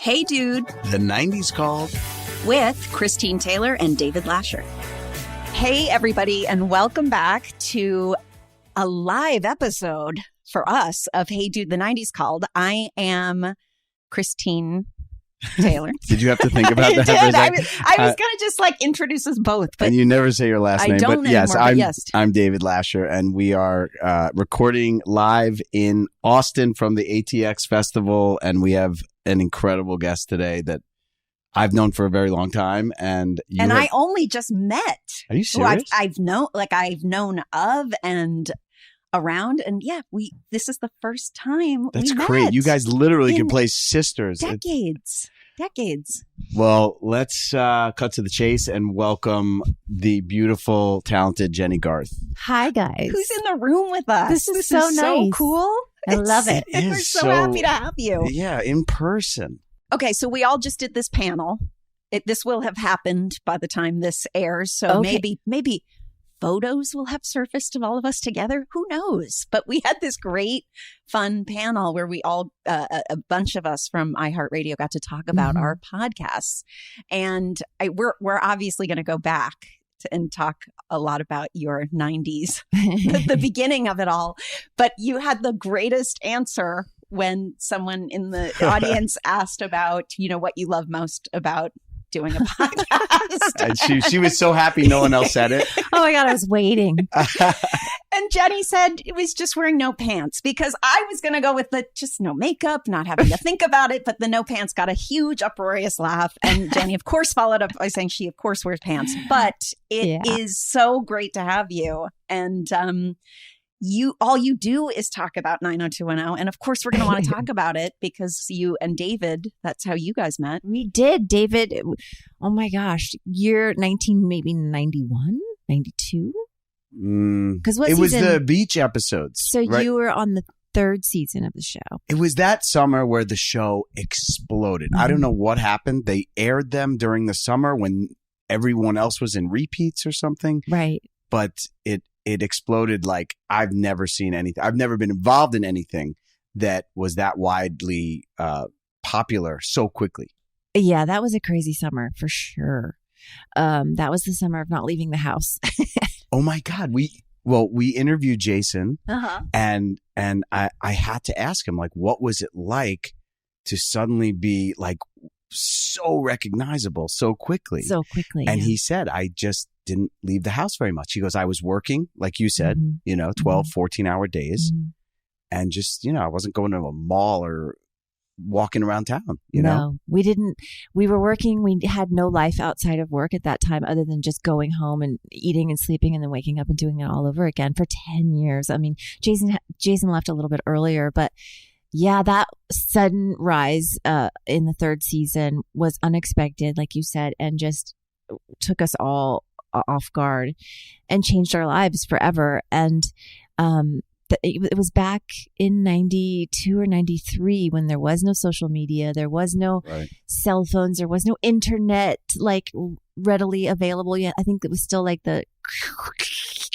Hey Dude, The 90s Called, with Christine Taylor and David Lascher. Hey everybody, and welcome back to a live episode for us of Hey Dude, The 90s Called. I am Christine Taylor. Did you have to think about that? I was going to just introduce us both. But and you never say your last name. Don't but yes, anymore, I'm David Lascher, and we are recording live in Austin from the ATX Festival, and we have an incredible guest today that I've known for a very long time. I only just met. Are you serious? I've known of and around, and this is the first time. That's we met. great. You guys literally can play sisters. Decades. Well, let's cut to the chase and welcome the beautiful, talented Jennie Garth. Hi, guys. Who's in the room with us? This is so nice. So cool. I love it. We're so happy to have you. Yeah, in person. Okay, so we all just did this panel. This will have happened by the time this airs. So maybe photos will have surfaced of all of us together. Who knows? But we had this great, fun panel where we all, a bunch of us from iHeart Radio got to talk about our podcasts. And we're obviously going to go back and talk a lot about your 90s, the beginning of it all. But you had the greatest answer when someone in the audience asked about, what you love most about doing a podcast. And she was so happy no one else said it. Oh my God, I was waiting. And Jennie said it was just wearing no pants, because I was going to go with the just no makeup, not having to think about it. But the no pants got a huge uproarious laugh. And Jennie, of course, followed up by saying she, of course, wears pants. But it is so great to have you. And all you do is talk about 90210. And of course, we're going to want to talk about it because you and David, that's how you guys met. We did, David. Oh my gosh. Year 91, 92? Because it was the beach episodes. So right? You were on the third season of the show. It was that summer where the show exploded. I don't know what happened. They aired them during the summer when everyone else was in repeats or something. Right. But it exploded like I've never seen anything. I've never been involved in anything that was that widely popular so quickly. Yeah, that was a crazy summer for sure. That was the summer of not leaving the house. Oh my God. We interviewed Jason and I had to ask him, what was it like to suddenly be so recognizable so quickly? And he said, I just didn't leave the house very much. He goes, I was working, like you said, 12, 14-hour days. And just, I wasn't going to a mall or walking around town, No, we didn't. We were working. We had no life outside of work at that time other than just going home and eating and sleeping and then waking up and doing it all over again for 10 years. I mean, Jason left a little bit earlier, but yeah, that sudden rise in the third season was unexpected, like you said, and just took us all off guard and changed our lives forever. And it was back in 92 or 93 when there was no social media, there was no cell phones, there was no internet readily available yet. I think it was still the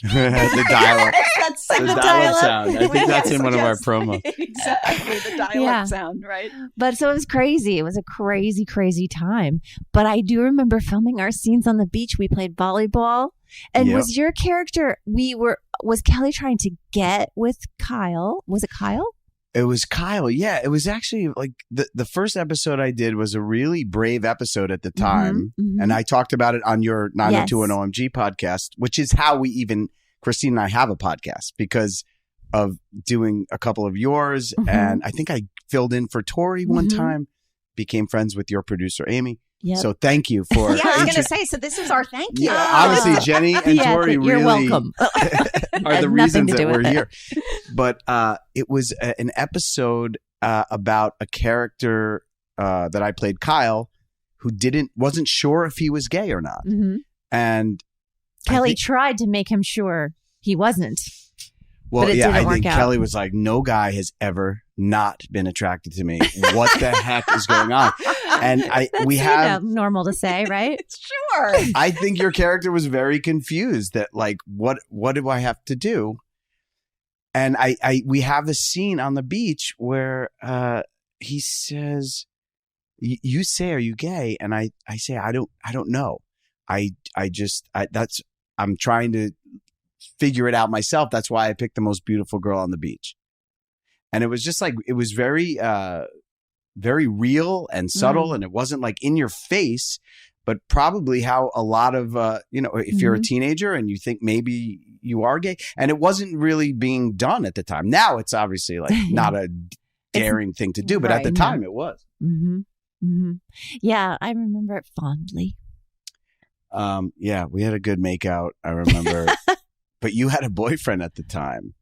the dial-up. That's the dial-up sound. I think that's in one of our promos. Exactly, the dial-up sound, right? But so it was crazy. It was a crazy, crazy time. But I do remember filming our scenes on the beach. We played volleyball. And was your character, was Kelly trying to get with Kyle? Was it Kyle? It was Kyle. Yeah, it was actually the first episode I did was a really brave episode at the time. And I talked about it on your 90210 OMG podcast, which is how Christine and I have a podcast because of doing a couple of yours. And I think I filled in for Tori one time, became friends with your producer, Amy. Yep. So thank you for. I was going to say, so this is our thank you. Yeah, honestly, Jennie and Tori you're really welcome. are the reasons that we're here. But it was an episode about a character that I played, Kyle, who wasn't sure if he was gay or not. And Kelly tried to make him sure he wasn't. Well, but I think out. Kelly was like, no guy has ever not been attracted to me. What the heck is going on? And we have normal to say, right? Sure. I think your character was very confused that what do I have to do? And we have a scene on the beach where he says, you say, are you gay? And I say, I don't know. I'm trying to figure it out myself. That's why I picked the most beautiful girl on the beach. And it was just like, it was very, very real and subtle. And it wasn't like in your face, but probably how a lot of, if you're a teenager and you think maybe you are gay, and it wasn't really being done at the time. Now it's obviously like not a daring thing to do, but at the time it was. Yeah, I remember it fondly. Yeah, we had a good makeout, I remember. But you had a boyfriend at the time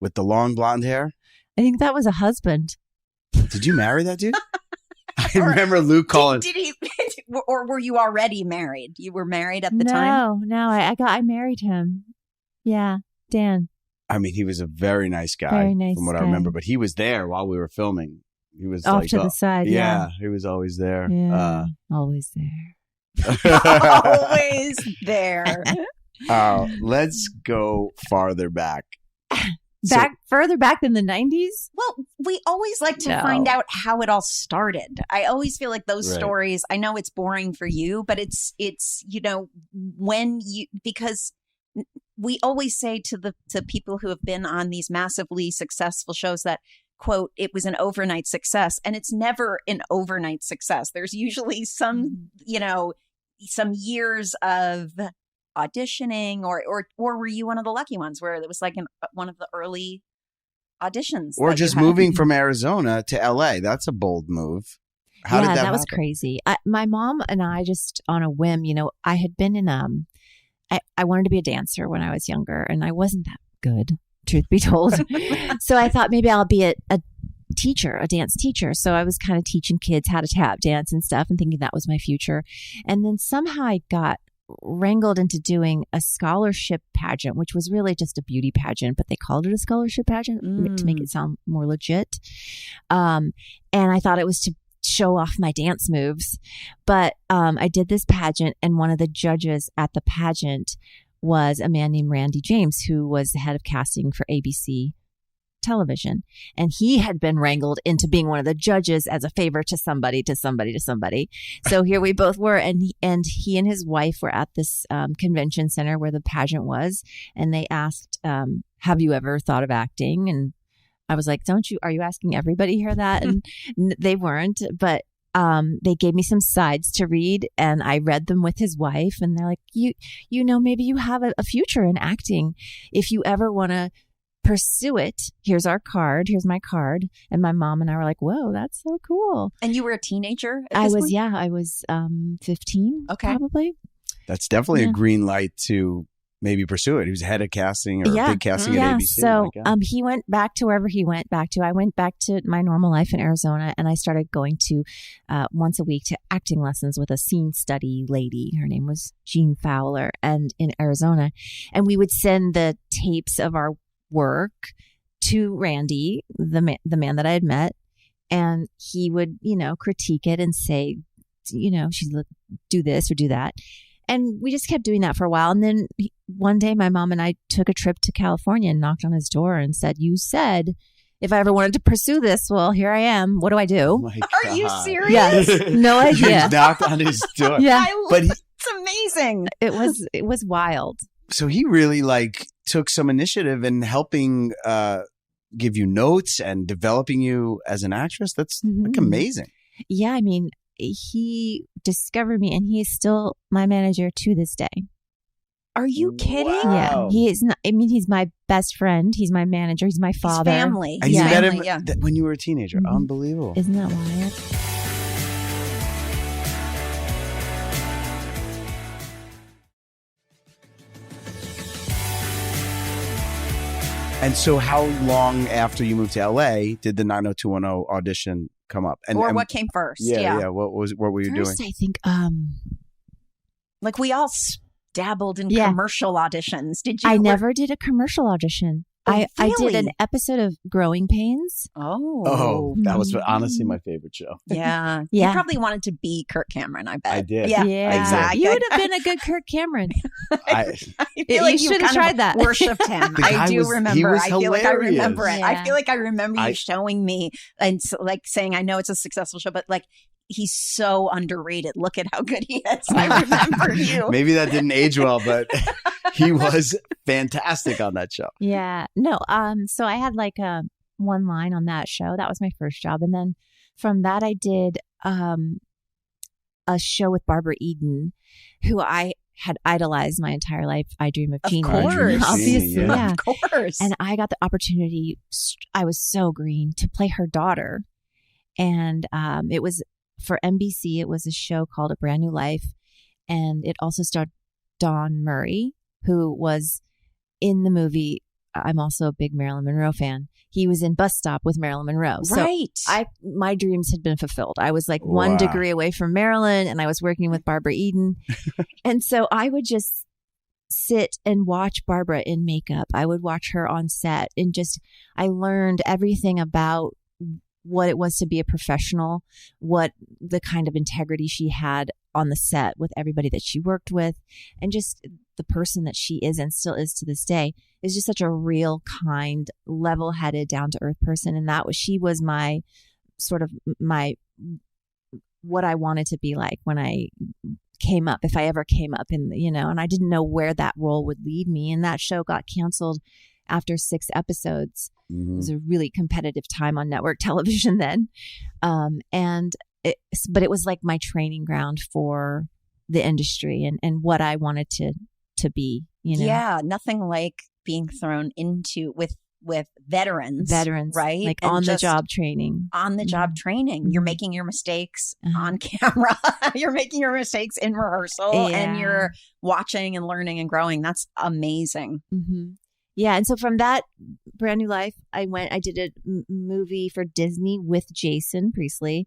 with the long blonde hair? I think that was a husband. Did you marry that dude? I remember Luke calling. Did he, or were you already married? You were married at the time? No, I married him. Yeah, Dan. I mean, he was a very nice guy, from what I remember. But he was there while we were filming. He was off to the side. Yeah, he was always there. Yeah, always there. Always there. Let's go farther back. Further back than the 90s? Well, we always like to find out how it all started. I always feel like those stories, I know it's boring for you, but it's because we always say to people who have been on these massively successful shows that, quote, it was an overnight success. And it's never an overnight success. There's usually some years of auditioning, or were you one of the lucky ones where it was like one of the early auditions? Or just moving from Arizona to LA. That's a bold move. How did that happen? Was crazy. My mom and I just on a whim, I had been in, I wanted to be a dancer when I was younger, and I wasn't that good, truth be told. So I thought maybe I'll be a teacher, a dance teacher. So I was kind of teaching kids how to tap dance and stuff and thinking that was my future. And then somehow I got wrangled into doing a scholarship pageant, which was really just a beauty pageant, but they called it a scholarship pageant to make it sound more legit. And I thought it was to show off my dance moves. But I did this pageant, and one of the judges at the pageant was a man named Randy James, who was the head of casting for ABC television. And he had been wrangled into being one of the judges as a favor to somebody. So here we both were. And he and his wife were at this convention center where the pageant was. And they asked, have you ever thought of acting? And I was like, are you asking everybody here that? And they weren't, but they gave me some sides to read, and I read them with his wife. And they're like, maybe you have a future in acting. If you ever want to pursue it, here's my card. And my mom and I were like, whoa, that's so cool. And you were a teenager at I this was point? Yeah, I was 15 probably. That's definitely a green light to maybe pursue it. He was head of casting or big casting at ABC. So he went back to wherever he went back to. I went back to my normal life in Arizona, and I started going to once a week to acting lessons with a scene study lady. Her name was Jean Fowler, and in Arizona. And we would send the tapes of our work to Randy, the man that I had met, and he would, critique it and say, she's like, do this or do that. And we just kept doing that for a while. And then one day my mom and I took a trip to California and knocked on his door and said, you said if I ever wanted to pursue this, well, here I am. What do I do? Are you serious? Yes. No idea. You knocked on his door. Yeah. It's amazing. It was wild. So he really took some initiative in helping give you notes and developing you as an actress. That's amazing. Yeah. I mean, he discovered me, and he is still my manager to this day. Are you kidding? Wow. Yeah, he is not. I mean, he's my best friend. He's my manager. He's my father. He's family. And you met him when you were a teenager. Unbelievable. Isn't that wild? And so how long after you moved to LA did the 90210 audition come up? And what came first? Yeah. What were you first, doing? I think we all dabbled in commercial auditions. Did you? I never did a commercial audition. I did an episode of Growing Pains. Oh, that was honestly my favorite show. Yeah. You probably wanted to be Kirk Cameron, I bet. I did. Yeah, exactly. You would have been a good Kirk Cameron. I feel like you should have tried that. Worshipped him. I do remember. I feel like I remember it. I feel like I remember you showing me and like saying, I know it's a successful show, but like, he's so underrated. Look at how good he is. I remember you. Maybe that didn't age well, but he was fantastic on that show. Yeah. No. So I had like one line on that show. That was my first job. And then from that, I did a show with Barbara Eden, who I had idolized my entire life. I Dream of Jeannie. Of course. Obviously. Yeah. Of course. And I got the opportunity. I was so green to play her daughter. And it was for NBC. It was a show called A Brand New Life. And it also starred Don Murray, who was in the movie. I'm also a big Marilyn Monroe fan. He was in Bus Stop with Marilyn Monroe. Right. So my dreams had been fulfilled. I was like 1 degree away from Marilyn, and I was working with Barbara Eden. And so I would just sit and watch Barbara in makeup. I would watch her on set, and I learned everything about what it was to be a professional, what the kind of integrity she had on the set with everybody that she worked with, and just the person that she is and still is to this day is just such a real, kind, level-headed, down-to-earth person. And she was my sort of what I wanted to be like when I came up, if I ever came up and I didn't know where that role would lead me. And that show got canceled after 6 episodes. Mm-hmm. It was a really competitive time on network television then. But it was like my training ground for the industry and what I wanted to be, Yeah. Nothing like being thrown into with veterans, right? Like on the job training. Mm-hmm. You're making your mistakes on camera. You're making your mistakes in rehearsal and you're watching and learning and growing. That's amazing. Mm-hmm. Yeah. And so from that Brand New Life, I did a movie for Disney with Jason Priestley.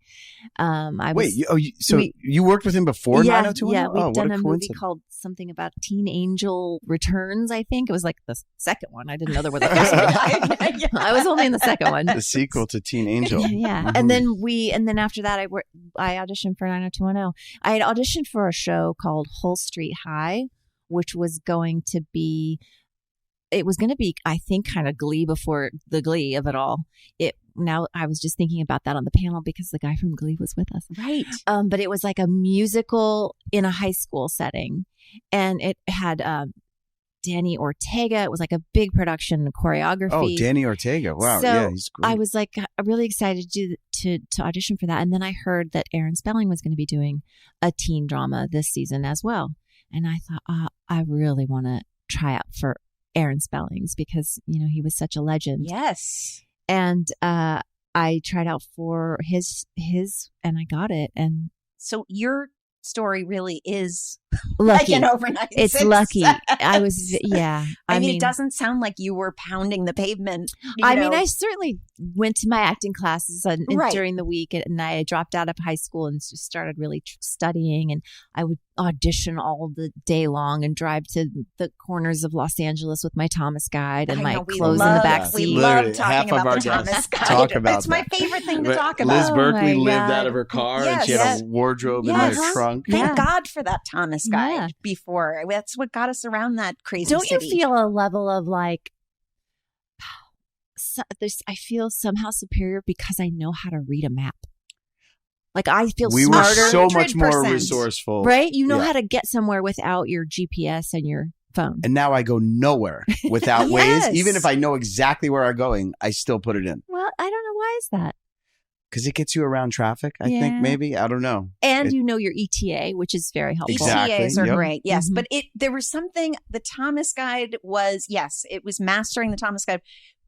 You worked with him before 90210? Yeah, we've done a movie called something about Teen Angel Returns, I think. It was like the second one. I didn't know there was a first one. I was only in the second one. The sequel to Teen Angel. Yeah. And then after that, I auditioned for 90210. I had auditioned for a show called Hull Street High, which was going to be, I think, kind of Glee before the Glee of it all. Now I was just thinking about that on the panel because the guy from Glee was with us. Right. But it was like a musical in a high school setting. And it had Danny Ortega. It was like a big production choreography. Oh, Danny Ortega. Wow. So yeah, he's great. I was like really excited to audition for that. And then I heard that Aaron Spelling was going to be doing a teen drama this season as well. And I thought, I really want to try out for Aaron Spellings because, he was such a legend. Yes. And I tried out for his and I got it. And so your story really is lucky. Like an overnight success. Lucky. I was, yeah. I mean, it doesn't sound like you were pounding the pavement. I mean, I certainly went to my acting classes during the week, and I dropped out of high school and just started really studying. And I would audition all the day long and drive to the corners of Los Angeles with my Thomas Guide and my clothes in the back seat. We love talking about the Thomas Guide. It's my favorite thing to talk about. Liz Berkley lived out of her car and she had a wardrobe in her trunk. Thank God for that Thomas Guide before. That's what got us around that crazy Don't city. You feel a level of like, I feel somehow superior because I know how to read a map. Like I feel we smarter. We were so much more resourceful. Right? You know how to get somewhere without your GPS and your phone. And now I go nowhere without Waze. Even if I know exactly where I'm going, I still put it in. Well, I don't know. Why is that? Because it gets you around traffic, I think, maybe. I don't know. And your ETA, which is very helpful. Exactly. ETAs are great, yes. Mm-hmm. But there was something, the Thomas Guide was, yes, it was mastering the Thomas Guide,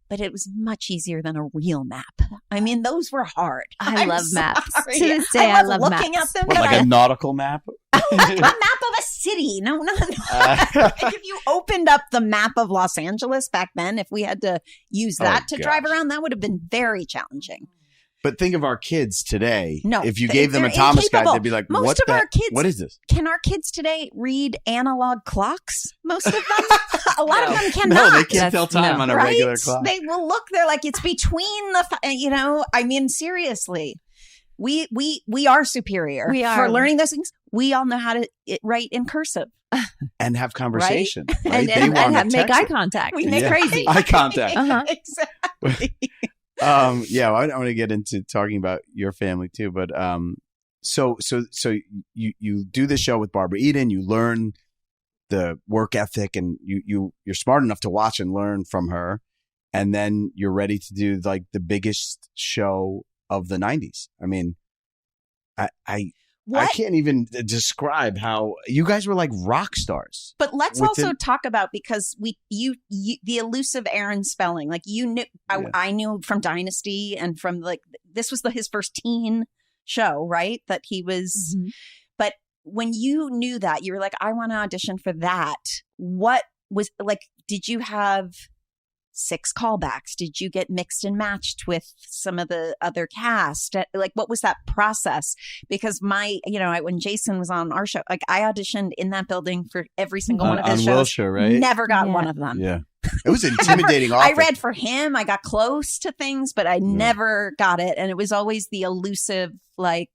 but it was much easier than a real map. I mean, those were hard. I love maps. To this day, I love looking maps. At them. Like a nautical map? A map of a city. No. If you opened up the map of Los Angeles back then, if we had to use that to drive around, that would have been very challenging. But think of our kids today. No, if you gave them a Thomas guide, they'd be like, most of our kids, what is this? Can our kids today read analog clocks? Most of them? A lot of them cannot. No, they can't tell time on a regular clock. They will look, they're like, it's between I mean, seriously. We are superior. We are. For learning those things. We all know how to write in cursive. And have conversation. Right? And make eye contact. We make crazy. Eye contact. Exactly. Yeah, I want to get into talking about your family too, but so you do this show with Barbara Eden, you learn the work ethic, and you're smart enough to watch and learn from her, and then you're ready to do like the biggest show of the 90s. I mean, I can't even describe how you guys were like rock stars. But let's also talk about, because you the elusive Aaron Spelling, like you knew, I knew from Dynasty and from like, this was his first teen show, right? That he was, but when you knew that, you were like, I want to audition for that. What was like, did you have 6 callbacks? Did you get mixed and matched with some of the other cast? Like, what was that process? Because when Jason was on our show, like I auditioned in that building for every single one of his shows. On Wilshire, right? Never got one of them. Yeah. It was intimidating. I read for him. I got close to things, but I never got it. And it was always the elusive, like,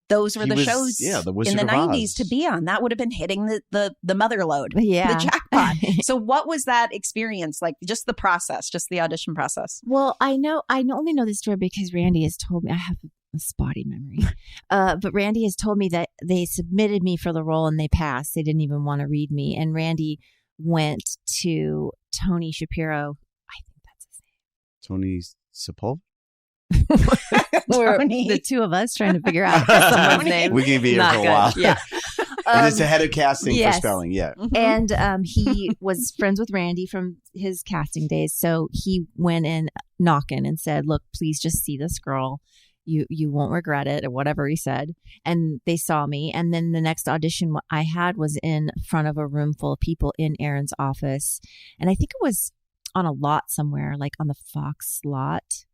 those were the shows in the 90s to be on. That would have been hitting the mother load, the jackpot. So what was that experience like? Just the process, just the audition process. Well, I only know this story because Randy has told me. I have a spotty memory. But Randy has told me that they submitted me for the role and they passed. They didn't even want to read me. And Randy went to Tony Shapiro. I think that's his name. Tony Sepulveda? Or the two of us trying to figure out someone's name. We can be here for a while. Yeah. And it's the head of casting for Spelling. Yeah. And he was friends with Randy from his casting days. So he went in knocking and said, look, please just see this girl. You won't regret it, or whatever he said. And they saw me. And then the next audition I had was in front of a room full of people in Aaron's office. And I think it was on a lot somewhere, like on the Fox lot.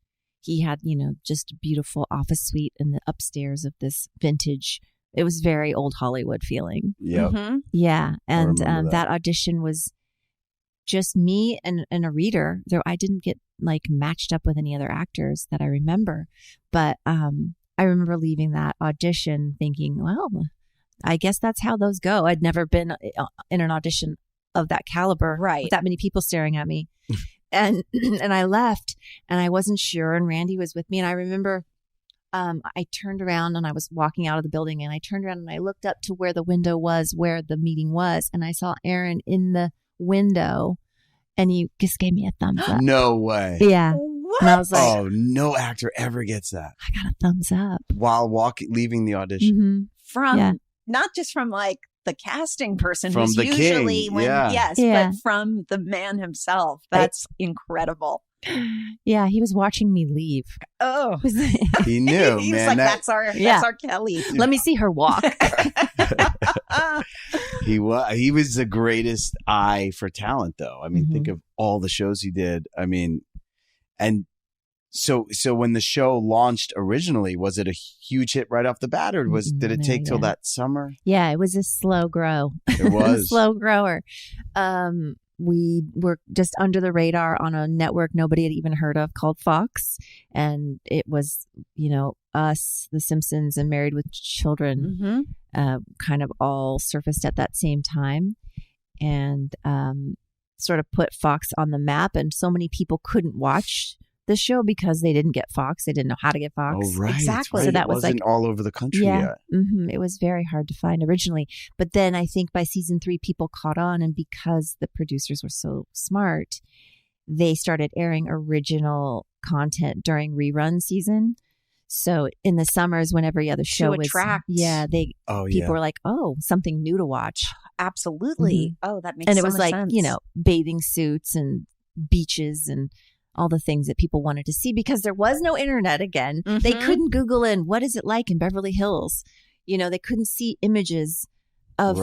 He had, just a beautiful office suite in the upstairs of this vintage. It was very old Hollywood feeling. Yeah. Yeah. And that audition was just me and a reader. Though I didn't get like matched up with any other actors that I remember. But I remember leaving that audition thinking, well, I guess that's how those go. I'd never been in an audition of that caliber. Right. With that many people staring at me. And I left and I wasn't sure. And Randy was with me. And I remember I turned around and I was walking out of the building and I turned around and I looked up to where the window was, where the meeting was. And I saw Aaron in the window and he just gave me a thumbs up. No way. Yeah. What? And I was like, oh, no actor ever gets that. I got a thumbs up. While leaving the audition. From, not just from like the casting person from who's the usually king. But from the man himself. That's incredible. Yeah, he was watching me leave. Oh, he knew. He's man, like, that's our Kelly. Let me see her walk. He was the greatest eye for talent, though. I mean, think of all the shows he did. I mean, and so when the show launched originally, was it a huge hit right off the bat, or did it take till that summer? Yeah, it was a slow grow. It was slow grower. We were just under the radar on a network nobody had even heard of called Fox. And it was, us, The Simpsons, and Married with Children kind of all surfaced at that same time and sort of put Fox on the map. And so many people couldn't watch the show because they didn't get Fox. They didn't know how to get Fox. Oh, right. Exactly. Right. So that it was wasn't all over the country yet. It was very hard to find originally. But then I think by season 3, people caught on. And because the producers were so smart, they started airing original content during rerun season. So in the summers, when every other show was, people were like, oh, something new to watch. Absolutely. Oh, that makes sense. And it was like, bathing suits and beaches and all the things that people wanted to see because there was no internet again. They couldn't Google in, what is it like in Beverly Hills? They couldn't see images of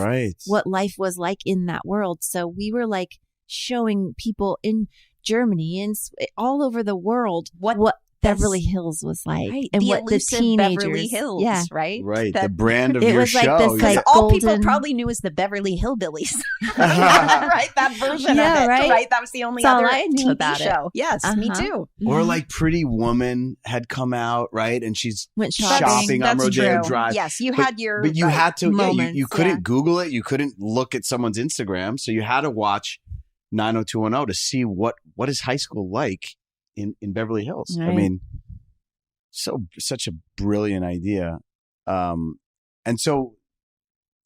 what life was like in that world. So we were like showing people in Germany and all over the world what Beverly Hills was like, right. and the what the elusive teenagers, Beverly Hills, yeah, right? Right. That, the brand of it your was like show. this, like, all people golden- probably knew was the Beverly Hillbillies, right? That version Yeah, of it, right? right? That was the only That's all other I knew TV about it. show. Yes, me Uh-huh. too. Or like Pretty Woman had come out, right? And she's Went shopping on That's Rodeo true. Drive. Yes, you But- had your. But you right. had to, moments, you couldn't yeah. Google it. You couldn't look at someone's Instagram. So you had to watch 90210 to see what is high school like in Beverly Hills. I Right. mean, such a brilliant idea. And so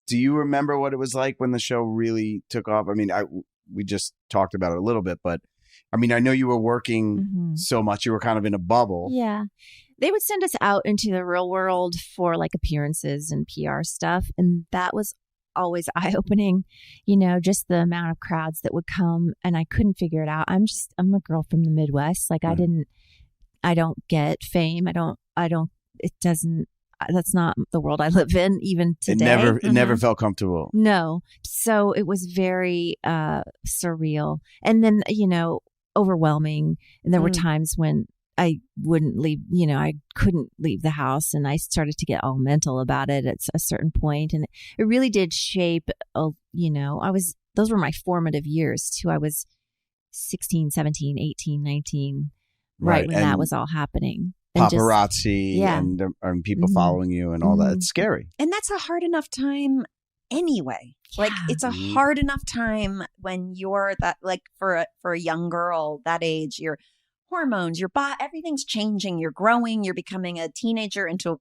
do you remember what it was like when the show really took off? I mean, we just talked about it a little bit, but I mean, I know you were working so much. You were kind of in a bubble. Yeah. They would send us out into the real world for like appearances and PR stuff. And that was always eye-opening, just the amount of crowds that would come, and I couldn't figure it out. I'm a girl from the Midwest. Like I don't get fame. That's not the world I live in even today. It never felt comfortable. No. So it was very surreal. And then, overwhelming. And there were times when I wouldn't leave, I couldn't leave the house, and I started to get all mental about it at a certain point. And it really did shape, those were my formative years too. I was 16, 17, 18, 19, right when that was all happening. And paparazzi and people following you and all that. It's scary. And that's a hard enough time anyway. Yeah. Like it's a hard enough time when you're that, like for a young girl that age, your hormones, your body, everything's changing. You're growing. You're becoming a teenager into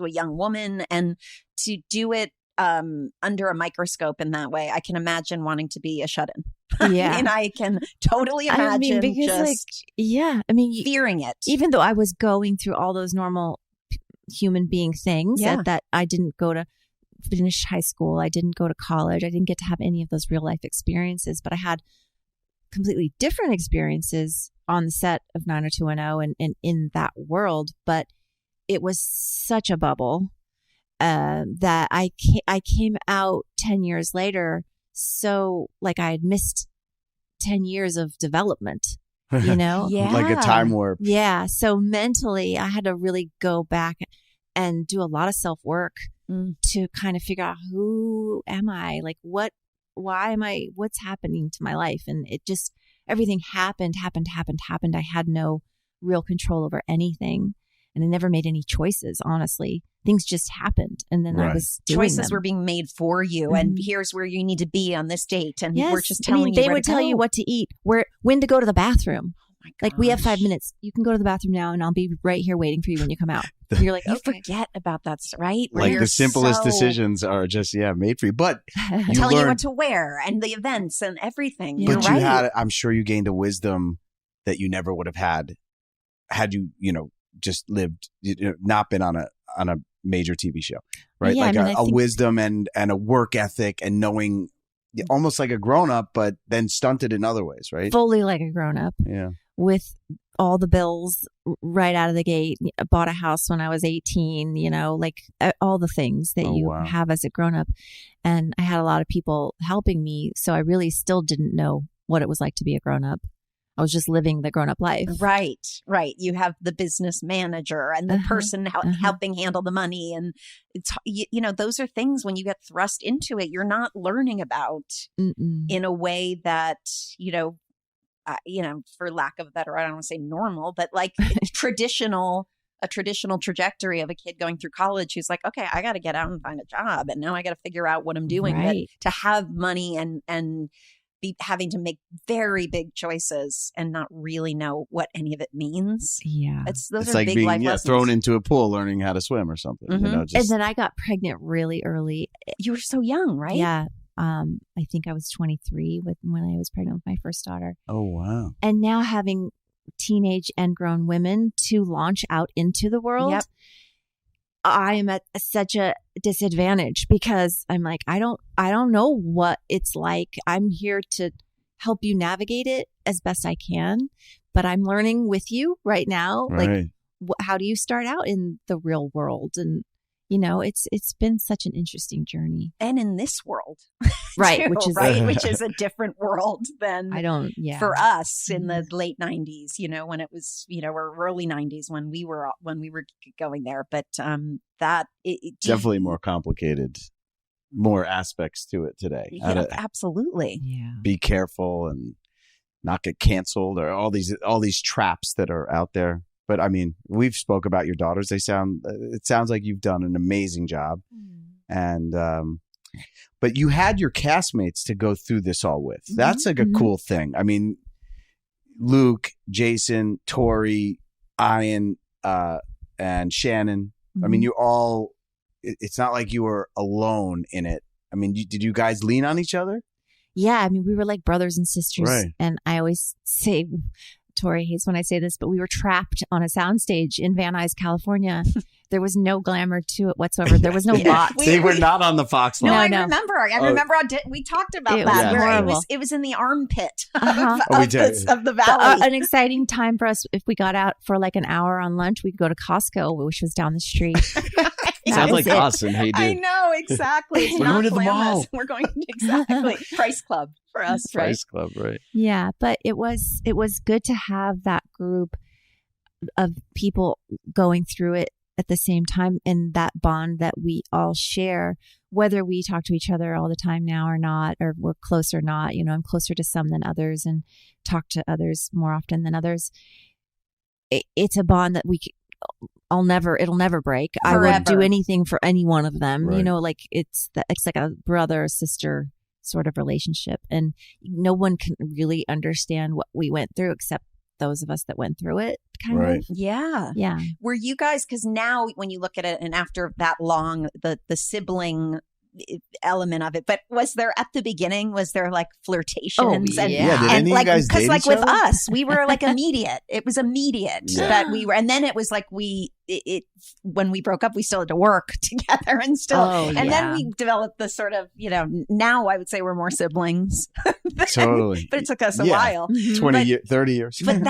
a young woman, and to do it under a microscope in that way, I can imagine wanting to be a shut-in. Yeah. And I can totally imagine fearing it. Even though I was going through all those normal human being things, that I didn't go to finish high school, I didn't go to college, I didn't get to have any of those real life experiences, but I had completely different experiences on the set of 90210 and in that world. But it was such a bubble that I came out 10 years later, so like I had missed 10 years of development, Yeah. Like a time warp. Yeah. So mentally, I had to really go back and do a lot of self-work to kind of figure out, who am I? Like, why am I, what's happening to my life? And it just, everything happened. I had no real control over anything. And I never made any choices, honestly. Things just happened. And then I was doing choices them. Were being made for you. And here's where you need to be on this date. And we're just telling you they where would to tell go. you what to eat, when to go to the bathroom. Oh like, we have 5 minutes. You can go to the bathroom now, and I'll be right here waiting for you when you come out. And you're like, you okay. forget about that, right? Like the simplest decisions are just made for you. But telling you what to wear and the events and everything. Yeah. But You're you right. had, I'm sure you gained a wisdom that you never would have had you, just lived, not been on a major TV show, right? Yeah, like I a wisdom and a work ethic and knowing almost like a grown up, but then stunted in other ways, right? Fully like a grown up. Yeah. With all the bills right out of the gate. I bought a house when I was 18, like all the things that you have as a grown up. And I had a lot of people helping me. So I really still didn't know what it was like to be a grown up. I was just living the grown up life. Right. You have the business manager and the person helping handle the money. And it's, those are things when you get thrust into it, you're not learning about in a way that, for lack of a better, I don't want to say normal, but like a traditional trajectory of a kid going through college who's like, okay, I got to get out and find a job. And now I got to figure out what I'm doing. Right. But to have money and be having to make very big choices and not really know what any of it means. Yeah. Those are like big being life lessons. thrown into a pool learning how to swim or something. And then I got pregnant really early. You were so young, right? Yeah. I think I was 23 when I was pregnant with my first daughter. Oh, wow. And now having teenage and grown women to launch out into the world, I am at such a disadvantage because I'm like, I don't know what it's like. I'm here to help you navigate it as best I can, but I'm learning with you right now. Right. Like, how do you start out in the real world? And it's been such an interesting journey. And in this world. Right. Too, which is a different world than for us in the late 90s, when it was, or early 90s when we were going there. But definitely more complicated, more aspects to it today. Yeah, absolutely. Yeah. Be careful and not get canceled, or all these traps that are out there. But I mean, we've spoke about your daughters. It sounds like you've done an amazing job. And, but you had your castmates to go through this all with. That's like a cool thing. I mean, Luke, Jason, Tori, Ian, and Shannon. I mean, it's not like you were alone in it. I mean, did you guys lean on each other? Yeah. I mean, we were like brothers and sisters. Right. And I always say, Tori hates when I say this, but we were trapped on a soundstage in Van Nuys, California. There was no glamour to it whatsoever. There was no lot. They were not on the Fox line. I remember we talked about that. Where it was in the armpit of the valley. An exciting time for us. If we got out for like an hour on lunch, we'd go to Costco, which was down the street. Sounds like us and Hey Dude. I know, exactly. We're going to the mall. We're going to, exactly. Price Club for us, right? Price Club, right. Yeah, but it was good to have that group of people going through it at the same time, and that bond that we all share, whether we talk to each other all the time now or not, or we're close or not. I'm closer to some than others and talk to others more often than others. It's a bond that it'll never break. Forever. I would do anything for any one of them. Right. Like it's like a brother sister sort of relationship, and no one can really understand what we went through except those of us that went through it. Kind of. Yeah. Yeah. Were you guys? Because now, when you look at it, and after that long, the sibling element of it, but was there at the beginning? Was there like flirtations? Oh, and, yeah. Did any of you guys date each like with other? us, we were like immediate. It was immediate that we were, and then it was like when we broke up, we still had to work together and still, and then we developed the sort of, now I would say we're more siblings. Totally. But it took us a while. 30 years. But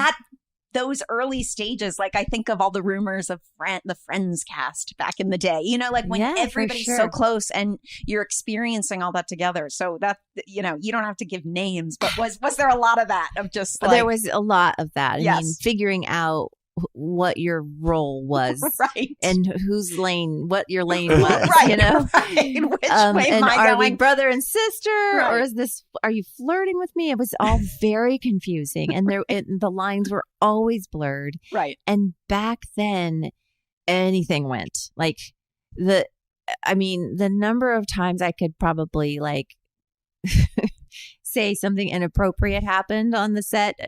those early stages, like I think of all the rumors of the Friends cast back in the day, like when everybody's so close and you're experiencing all that together. So that, you don't have to give names, but was there a lot of that of just like, there was a lot of that. Yes. I mean, figuring out what your role was, right, and what your lane was, right, right. Which way am I are going? we brother and sister, right, or are you flirting with me? It was all very confusing, and the lines were always blurred, right. And back then, anything went. Like the number of times I could probably like say something inappropriate happened on the set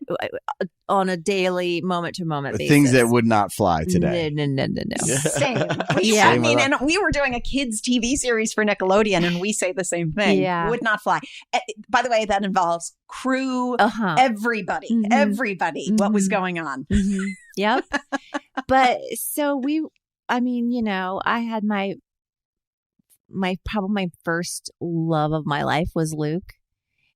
on a daily moment-to-moment basis. Things that would not fly today. No. Same. Yeah. I mean, and we were doing a kids' TV series for Nickelodeon, and we say the same thing. Yeah. Would not fly. By the way, that involves crew, everybody, what was going on. Mm-hmm. Yep. But so I had my first love of my life was Luke.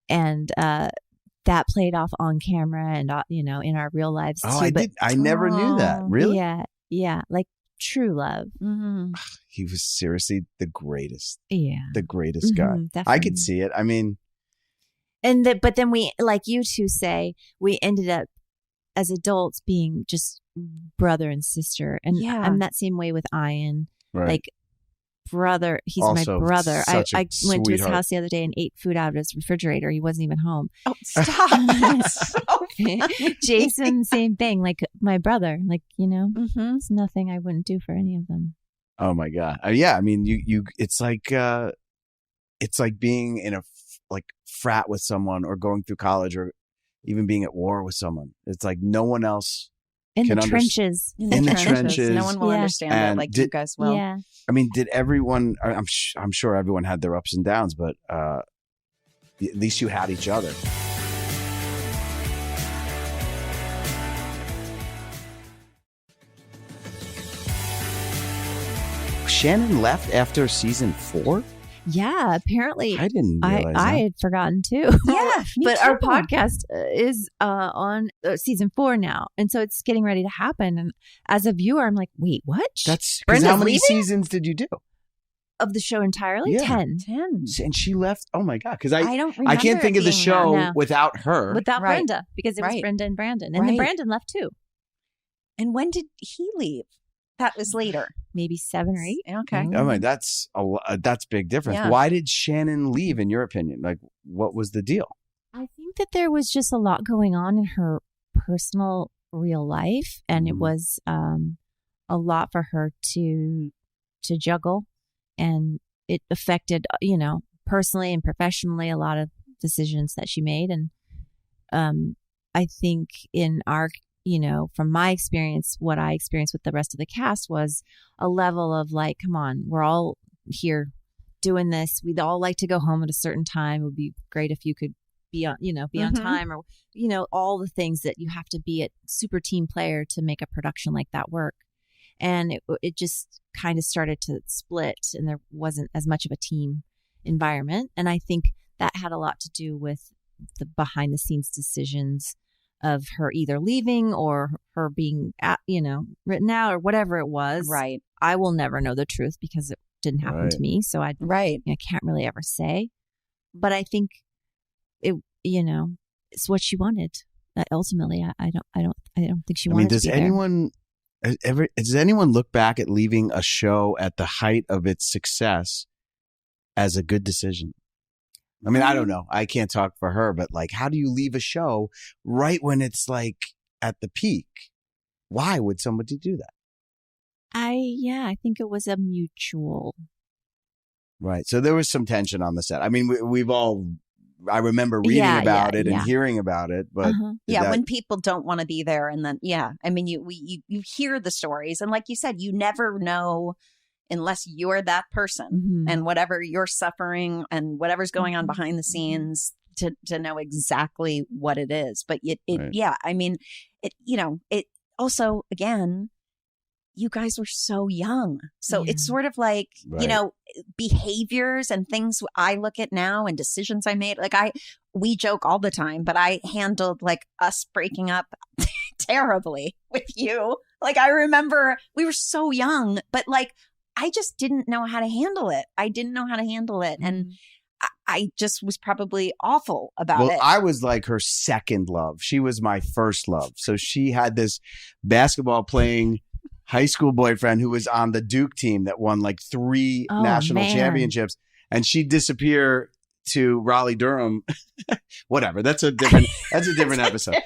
And that played off on camera and in our real lives too. I never knew that. Really? Yeah, like true love. Mm-hmm. He was seriously the greatest. Yeah, the greatest guy. Definitely. I could see it. I mean, but then we, like you two say, we ended up as adults being just brother and sister, and I'm that same way with Ian. Right. Like. Brother, he's also my brother. I went to his sweetheart. house the other day and ate food out of his refrigerator. He wasn't even home. Oh, stop. That's so funny. Jason, same thing. Like my brother, Mm-hmm. It's nothing I wouldn't do for any of them. Oh my God. Yeah. I mean, it's like being in a frat with someone, or going through college, or even being at war with someone. It's like no one else in can the trenches. In the trenches. No one will understand that like you guys will. Yeah. I mean, did everyone? I'm sure everyone had their ups and downs, but at least you had each other. Shannon left after season 4? Yeah, apparently. I didn't realize that. I had forgotten too. Yeah, but our podcast is on season 4 now, and so it's getting ready to happen. And as a viewer, I'm like, wait, what? That's because how many seasons did you do of the show entirely? Yeah. 10. And she left. Oh my god! Because I don't. I can't think of the show without her. Without Brenda, because it was Brenda and Brandon, and then Brandon left too. And when did he leave? That was later. Maybe 7 or 8. Okay. I mean, that's big difference. Yeah. Why did Shannon leave, in your opinion? Like, what was the deal? I think that there was just a lot going on in her personal real life, and it was a lot for her to juggle, and it affected, personally and professionally, a lot of decisions that she made. And I think in our from my experience, what I experienced with the rest of the cast was a level of like, come on, we're all here doing this. We'd all like to go home at a certain time. It would be great if you could be on, be on time, or, all the things that you have to be a super team player to make a production like that work. And it just kind of started to split, and there wasn't as much of a team environment. And I think that had a lot to do with the behind the scenes decisions of her either leaving or her being, written out or whatever it was. Right. I will never know the truth because it didn't happen to me. So I can't really ever say. But I think it, it's what she wanted. Ultimately, I don't think she wanted. Does anyone look back at leaving a show at the height of its success as a good decision? I mean, I don't know. I can't talk for her, but like, how do you leave a show right when it's like at the peak? Why would somebody do that? I think it was a mutual. Right. So there was some tension on the set. I mean, I remember reading about it and hearing about it, but when people don't want to be there, and then I mean, you hear the stories, and like you said, you never know unless you're that person and whatever you're suffering and whatever's going on behind the scenes to know exactly what it is. But I mean, it also, again, you guys were so young. So it's sort of like, behaviors and things I look at now and decisions I made. Like we joke all the time, but I handled like us breaking up terribly with you. Like I remember we were so young, but like, I just didn't know how to handle it. And I just was probably awful about it. I was like her second love. She was my first love. So she had this basketball playing high school boyfriend who was on the Duke team that won like 3 national championships. And she'd disappear to Raleigh-Durham. Whatever. That's a different episode.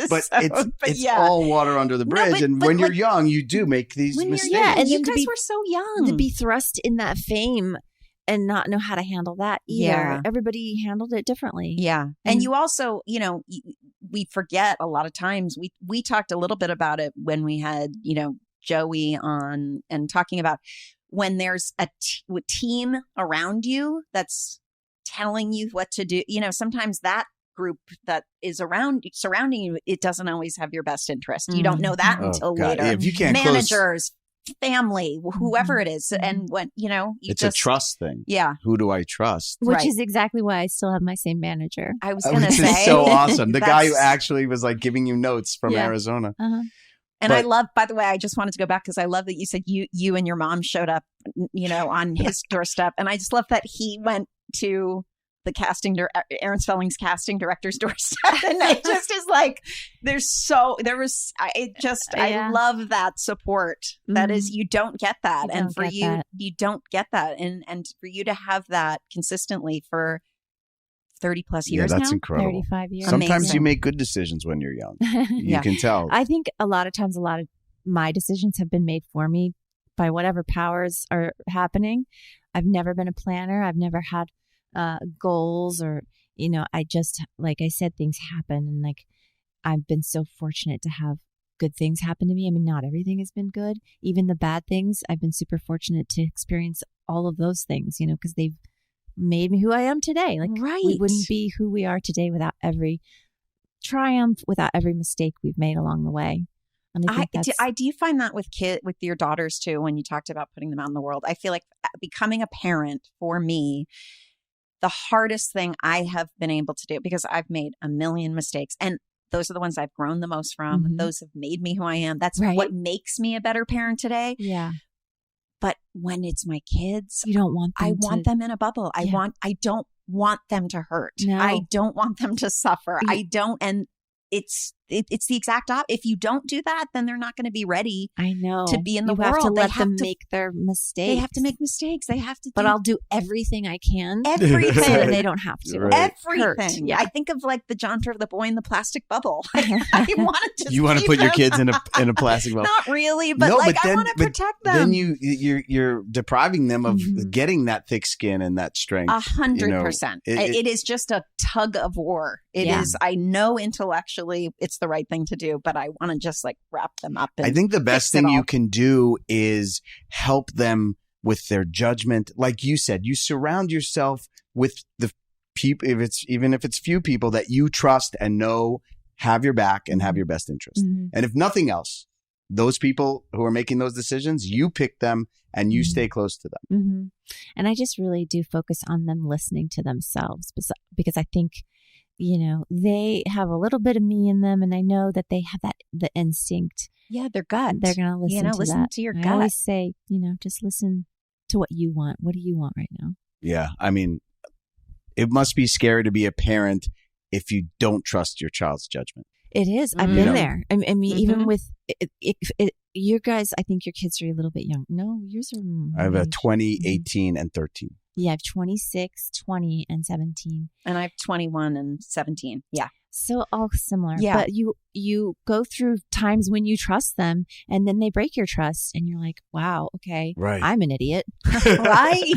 But it's all water under the bridge. And when you're young, you do make these mistakes. And you guys were so young. To be thrust in that fame and not know how to handle that either. Yeah. Everybody handled it differently. Yeah. And you also, we forget a lot of times. We talked a little bit about it when we had, Joey on, and talking about when there's a team around you that's telling you what to do. Sometimes that group that is surrounding you, it doesn't always have your best interest. You don't know that until later. If you can't managers, family, whoever it is, and when it's a trust thing. Yeah, who do I trust? Which is exactly why I still have my same manager. I was going to say, is so awesome. The guy who actually was like giving you notes from Arizona. And I love, by the way, I just wanted to go back because I love that you said you and your mom showed up, on his doorstep. And I just love that he went to the Aaron Spelling's casting director's doorstep. And it just is like, I love that support. That is, you don't get that. And for you, you don't get that. And for you to have that consistently for 30 plus years that's now. incredible. 35 years. Sometimes Amazing. you make good decisions when you're young. You can tell. I think a lot of times, a lot of my decisions have been made for me by whatever powers are happening. I've never been a planner. I've never had goals or, I just, like I said, things happen. And like, I've been so fortunate to have good things happen to me. I mean, not everything has been good. Even the bad things, I've been super fortunate to experience all of those things, because they've made me who I am today. Like, we wouldn't be who we are today without every triumph, without every mistake we've made along the way. And do you find that with your daughters too, when you talked about putting them out in the world? I feel like becoming a parent for me, the hardest thing I have been able to do, because I've made a million mistakes, and those are the ones I've grown the most from. Mm-hmm. Those have made me who I am. That's what makes me a better parent today. Yeah. But when it's my kids, you don't want them I want them in a bubble. I don't want them to hurt. No. I don't want them to suffer. I don't. And it's the exact opposite. If you don't do that, then they're not going to be ready. I know. To be in the you world. Have to let them make their mistakes. They have to make mistakes. They have to. But I'll do everything I can. Everything. So that they don't have to. Right. Everything. Yeah. I think of like the John Turturro, the boy in the plastic bubble. I want to just You want to put your kids in a plastic bubble? Not really, but I want to protect them. Then you're depriving them of getting that thick skin and that strength. 100%. It is just a tug of war. It is. I know intellectually it's the right thing to do, but I want to just like wrap them up. And I think the best thing you can do is help them with their judgment. Like you said, you surround yourself with the people, even if it's few people that you trust and know have your back and have your best interest. Mm-hmm. And if nothing else, those people who are making those decisions, you pick them and you stay close to them. Mm-hmm. And I just really do focus on them listening to themselves, because I think, they have a little bit of me in them, and I know that they have the instinct. Yeah, their gut. They're going to listen to listen that. to your gut. I always say, just listen to what you want. What do you want right now? Yeah. I mean, it must be scary to be a parent if you don't trust your child's judgment. It is. I've been there. I mean, even with you guys, I think your kids are a little bit young. No, yours are. I have a 20, 18, and 13. Yeah, I have 26, 20, and 17. And I have 21 and 17. Yeah. So all similar. Yeah. But you go through times when you trust them, and then they break your trust, and you're like, wow, okay, right. I'm an idiot. Right.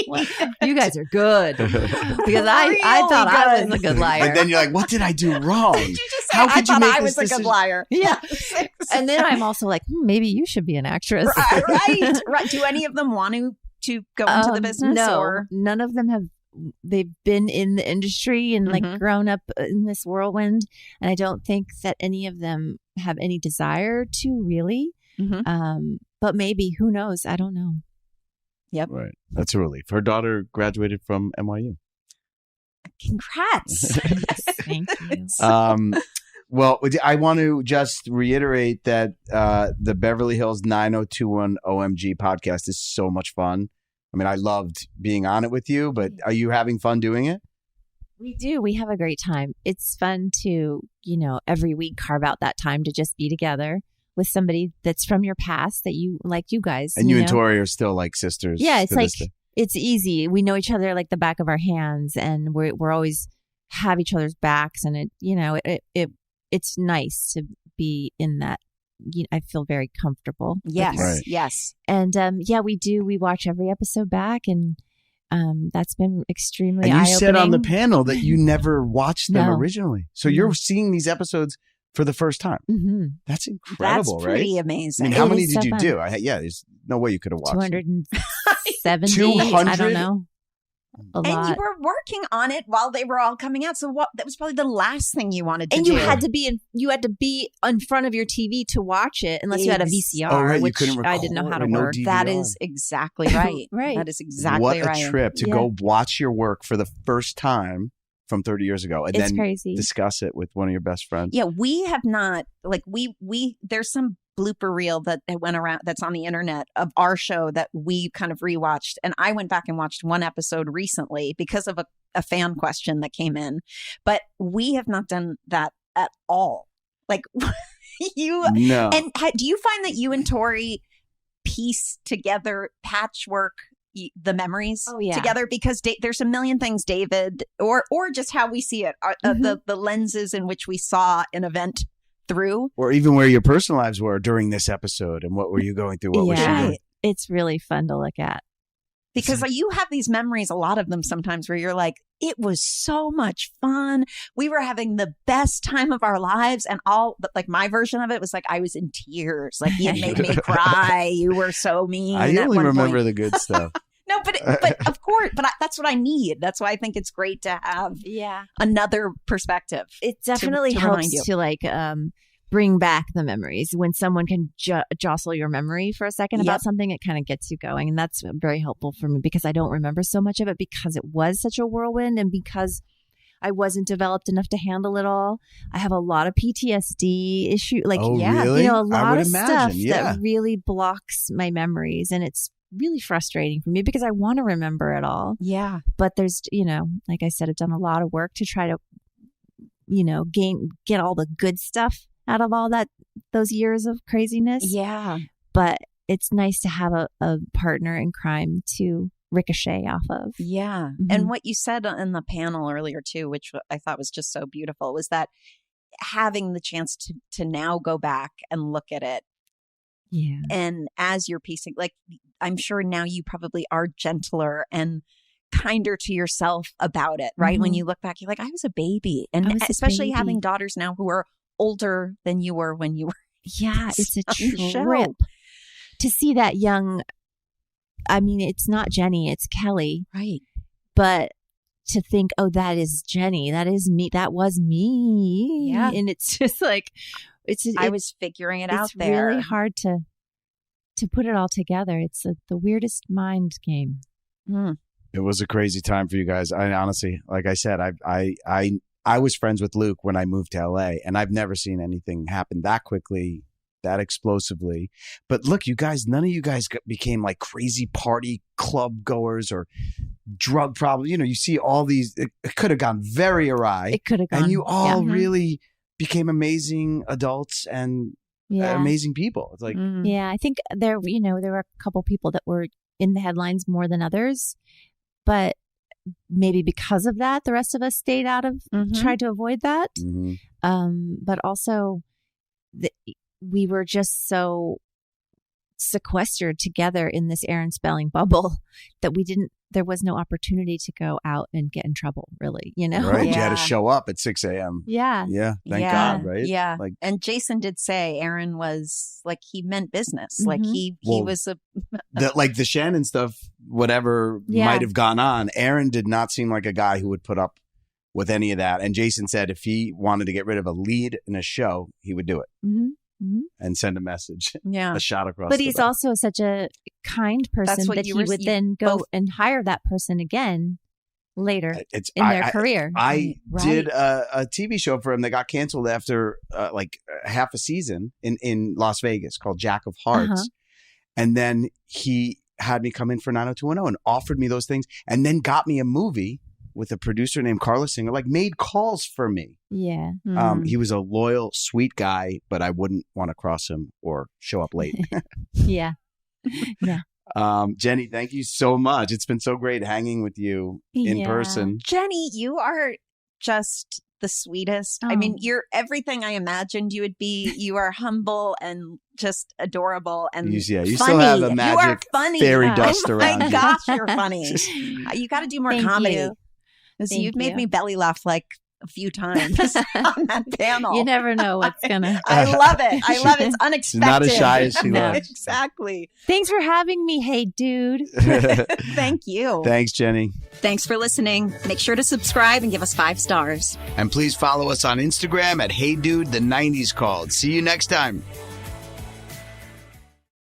Well, you guys are good. Because I thought I was a good liar. And then you're like, what did I do wrong? Did you just say, I thought I was a good liar? Yeah. And then I'm also like, maybe you should be an actress. Right. Do any of them want to go into the business? No, or? None of them have. They've been in the industry and like grown up in this whirlwind. And I don't think that any of them have any desire to really. Mm-hmm. But maybe, who knows? I don't know. Yep. Right. That's a relief. Her daughter graduated from NYU. Congrats. Thank you. Well, I want to just reiterate that the Beverly Hills 9021 OMG podcast is so much fun. I mean, I loved being on it with you, but are you having fun doing it? We do. We have a great time. It's fun to, every week carve out that time to just be together with somebody that's from your past that you, like you guys. And you and Tori are still like sisters. Yeah, it's like, it's easy. We know each other like the back of our hands, and we're always have each other's backs, and it's nice to be in that. I feel very comfortable. Yes. Right. Yes. And we do. We watch every episode back, and that's been extremely eye-opening. And you said on the panel that you never watched them originally. So you're seeing these episodes for the first time. Mm-hmm. That's incredible, right? That's pretty amazing. I mean, how many did you do? There's no way you could have watched 270. 200? I don't know. And you were working on it while they were all coming out. So that was probably the last thing you wanted to do. And you had to be in front of your TV to watch it, unless you had a VCR, which I didn't know how to work. That is exactly right. Right. That is exactly right. What a trip to go watch your work for the first time from 30 years ago, and then crazy. Discuss it with one of your best friends. Yeah, we have not, there's some blooper reel that went around that's on the internet of our show that we kind of rewatched, and I went back and watched one episode recently because of a fan question that came in, but we have not done that at all. Like No. And do you find that you and Tori piece together, patchwork the memories together? Because there's a million things David or just how we see it, the lenses in which we saw an event through, or even where your personal lives were during this episode, and what were you going through, what was she doing? It's really fun to look at, because you have these memories, a lot of them sometimes, where you're like, it was so much fun, we were having the best time of our lives, and but my version of it was like I was in tears, like you made me cry, you were so mean. I only remember the good stuff. No, but of course, that's what I need. That's why I think it's great to have another perspective. It definitely helps to bring back the memories. When someone can jostle your memory for a second about something, it kind of gets you going. And that's very helpful for me because I don't remember so much of it because it was such a whirlwind and because I wasn't developed enough to handle it all. I have a lot of PTSD issue. Really? A lot of stuff that really blocks my memories. And it's really frustrating for me because I want to remember it all. Yeah. But there's, like I said, I've done a lot of work to try to, get all the good stuff out of all those years of craziness. Yeah. But it's nice to have a partner in crime to ricochet off of. Yeah. Mm-hmm. And what you said in the panel earlier too, which I thought was just so beautiful, was that having the chance to now go back and look at it. Yeah. And as you're piecing, I'm sure now you probably are gentler and kinder to yourself about it, right? Mm-hmm. When you look back, you're like, I was a baby. And especially having daughters now who are older than you were when you were. Yeah, it's a trip to see that young. I mean, it's not Jenny, it's Kelly. Right. But to think, oh, that is Jenny. That is me. That was me. Yeah. And it's just like, I was figuring it out there. It's really hard to put it all together. It's the weirdest mind game. Mm. It was a crazy time for you guys. I honestly, like I said, I was friends with Luke when I moved to LA, and I've never seen anything happen that quickly, that explosively. But look, you guys, none of you guys became like crazy party club goers or drug problems. You see all these, it could have gone very awry. It could have gone. And you all really became amazing adults and amazing people. It's like, yeah, I think there were a couple people that were in the headlines more than others, but maybe because of that, the rest of us stayed out of, tried to avoid that. Mm-hmm. But also we were just so sequestered together in this Aaron Spelling bubble that there was no opportunity to go out and get in trouble, really, Right. Yeah. You had to show up at 6 a.m. Yeah. Yeah. Thank God, right? Yeah. And Jason did say Aaron was he meant business. Mm-hmm. He was the Shannon stuff, whatever might have gone on. Aaron did not seem like a guy who would put up with any of that. And Jason said if he wanted to get rid of a lead in a show, he would do it. Mm-hmm. Mm-hmm. And send a message, a shot across. But he's also such a kind person that he would then go and hire that person again later in their career. I did a TV show for him that got canceled after half a season in Las Vegas called Jack of Hearts. And then he had me come in for 90210 and offered me those things and then got me a movie with a producer named Carlos Singer, made calls for me. Yeah. He was a loyal, sweet guy, but I wouldn't want to cross him or show up late. Yeah. Yeah. Jenny, thank you so much. It's been so great hanging with you in person. Jenny, you are just the sweetest. I mean, you're everything I imagined you would be. You are humble and just adorable and funny. You still have a magic fairy dust around you. Oh my gosh, you're funny. You got to do more comedy. You've made me belly laugh a few times on that panel. You never know what's gonna. I love it. It's unexpected. She's not as shy as she looks. Exactly. Thanks for having me. Hey, dude. Thank you. Thanks, Jenny. Thanks for listening. Make sure to subscribe and give us 5 stars. And please follow us on Instagram at Hey Dude, the 90s Called. See you next time.